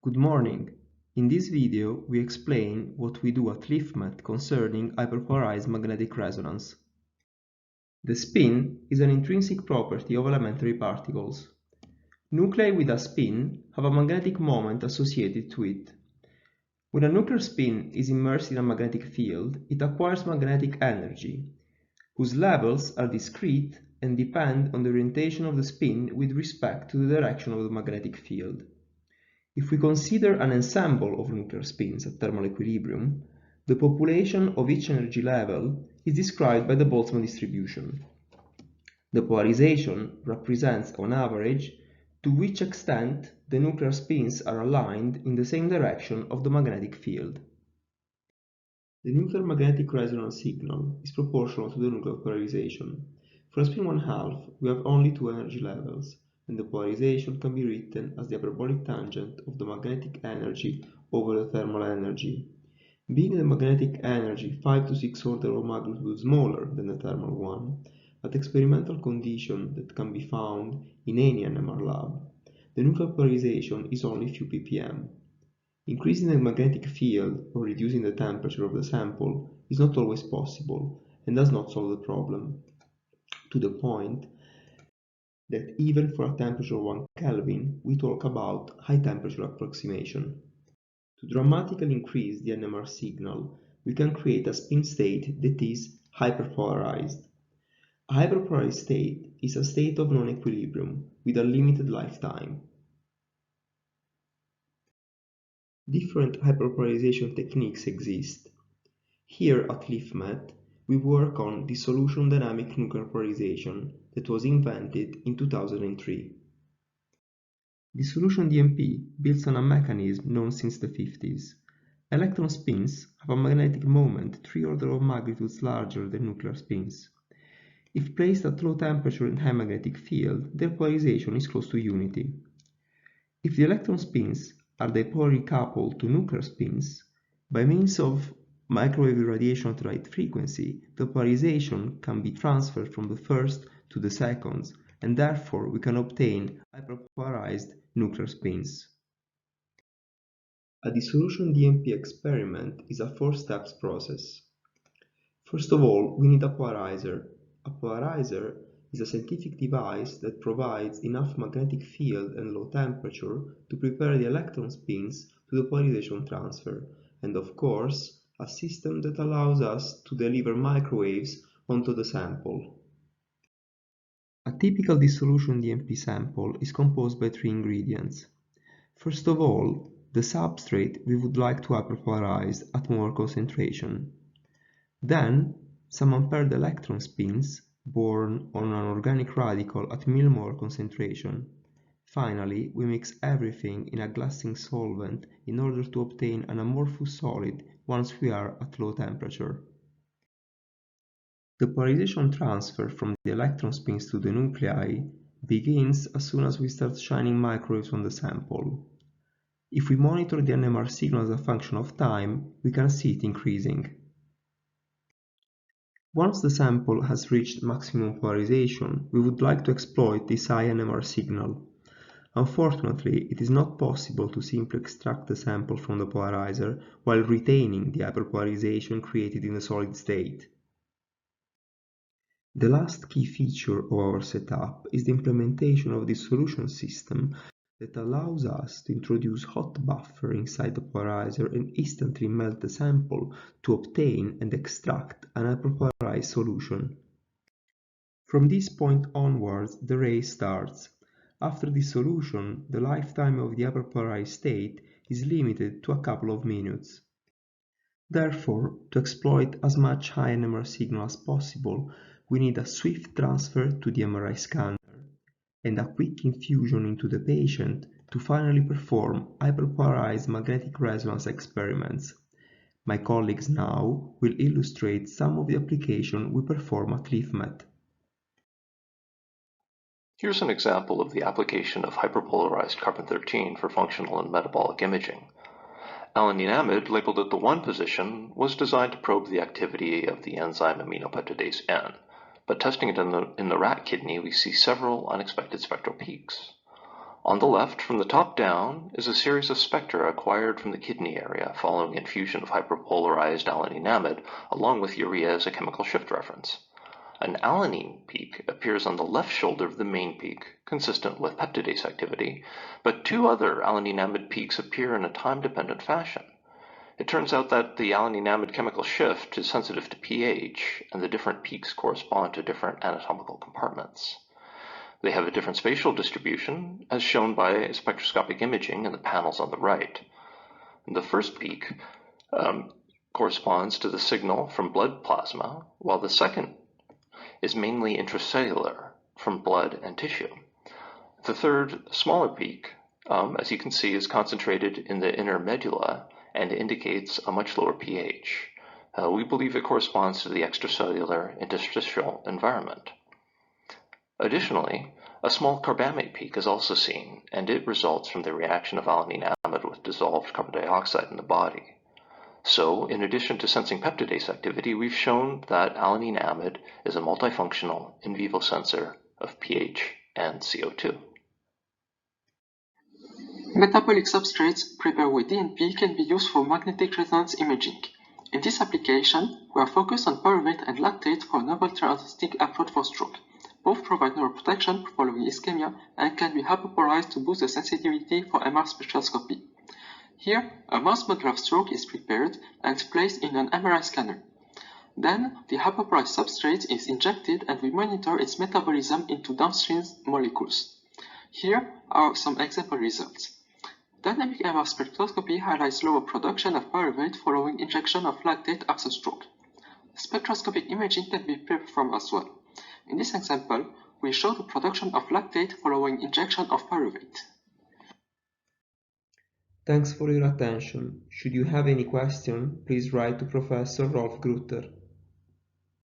Good morning. In this video, we explain what we do at LIFMET concerning hyperpolarized magnetic resonance. The spin is an intrinsic property of elementary particles. Nuclei with a spin have a magnetic moment associated to it. When a nuclear spin is immersed in a magnetic field, it acquires magnetic energy, whose levels are discrete and depend on the orientation of the spin with respect to the direction of the magnetic field. If we consider an ensemble of nuclear spins at thermal equilibrium, the population of each energy level is described by the Boltzmann distribution. The polarization represents, on average, to which extent the nuclear spins are aligned in the same direction of the magnetic field. The nuclear magnetic resonance signal is proportional to the nuclear polarization. For a spin 1/2, we have only two energy levels, and the polarization can be written as the hyperbolic tangent of the magnetic energy over the thermal energy. Being the magnetic energy 5 to 6 orders of magnitude smaller than the thermal one, at experimental conditions that can be found in any NMR lab, the nuclear polarization is only a few ppm. Increasing the magnetic field or reducing the temperature of the sample is not always possible and does not solve the problem, to the point that even for a temperature of 1 Kelvin, we talk about high temperature approximation. To dramatically increase the NMR signal, we can create a spin state that is hyperpolarized. A hyperpolarized state is a state of non-equilibrium with a limited lifetime. Different hyperpolarization techniques exist. Here at LIFMET, we work on dissolution dynamic nuclear polarization that was invented in 2003. Dissolution DNP builds on a mechanism known since the 50s. Electron spins have a magnetic moment 3 orders of magnitudes larger than nuclear spins. If placed at low temperature and high magnetic field, their polarization is close to unity. If the electron spins are dipolarly coupled to nuclear spins, by means of microwave irradiation at the right frequency, the polarization can be transferred from the first to the seconds, and therefore we can obtain hyperpolarized nuclear spins. A dissolution DNP experiment is a 4-step process. First of all, we need a polarizer. A polarizer is a scientific device that provides enough magnetic field and low temperature to prepare the electron spins to the polarization transfer, and of course, a system that allows us to deliver microwaves onto the sample. A typical dissolution DNP sample is composed by 3 ingredients. First of all, the substrate we would like to hyperpolarize at more concentration. Then, some unpaired electron spins born on an organic radical at millimolar concentration. Finally, we mix everything in a glassing solvent in order to obtain an amorphous solid once we are at low temperature. The polarization transfer from the electron spins to the nuclei begins as soon as we start shining microwaves on the sample. If we monitor the NMR signal as a function of time, we can see it increasing. Once the sample has reached maximum polarization, we would like to exploit this high NMR signal. Unfortunately, it is not possible to simply extract the sample from the polarizer while retaining the hyperpolarization created in the solid state. The last key feature of our setup is the implementation of this solution system that allows us to introduce hot buffer inside the polarizer and instantly melt the sample to obtain and extract an hyperpolarized solution. From this point onwards, the race starts. After dissolution, the lifetime of the hyperpolarized state is limited to a couple of minutes. Therefore, to exploit as much high NMR signal as possible, we need a swift transfer to the MRI scanner and a quick infusion into the patient to finally perform hyperpolarized magnetic resonance experiments. My colleagues now will illustrate some of the applications we perform at LIFMET. Here's an example of the application of hyperpolarized carbon-13 for functional and metabolic imaging. Alanine amide, labeled at the 1 position, was designed to probe the activity of the enzyme aminopeptidase N, but testing it in the rat kidney, we see several unexpected spectral peaks. On the left, from the top down, is a series of spectra acquired from the kidney area following infusion of hyperpolarized alanine amide, along with urea as a chemical shift reference. An alanine peak appears on the left shoulder of the main peak, consistent with peptidase activity, but two other alanine amide peaks appear in a time-dependent fashion. It turns out that the alanine amide chemical shift is sensitive to pH, and the different peaks correspond to different anatomical compartments. They have a different spatial distribution, as shown by spectroscopic imaging in the panels on the right. The first peak corresponds to the signal from blood plasma, while the second is mainly intracellular from blood and tissue. The third, smaller peak, as you can see, is concentrated in the inner medulla and indicates a much lower pH. We believe it corresponds to the extracellular interstitial environment. Additionally, a small carbamate peak is also seen, and it results from the reaction of alanine amide with dissolved carbon dioxide in the body. So, in addition to sensing peptidase activity, we've shown that alanine amide is a multifunctional in vivo sensor of pH and CO2. Metabolic substrates prepared with DNP can be used for magnetic resonance imaging. In this application, we are focused on pyruvate and lactate for a novel therapeutic approach for stroke. Both provide neuroprotection following ischemia and can be hyperpolarized to boost the sensitivity for MR spectroscopy. Here, a mouse model of stroke is prepared and placed in an MRI scanner. Then, the hyperpolarized substrate is injected and we monitor its metabolism into downstream molecules. Here are some example results. Dynamic MR spectroscopy highlights lower production of pyruvate following injection of lactate after stroke. Spectroscopic imaging can be performed as well. In this example, we show the production of lactate following injection of pyruvate. Thanks for your attention. Should you have any question, please write to Professor Rolf Gruetter.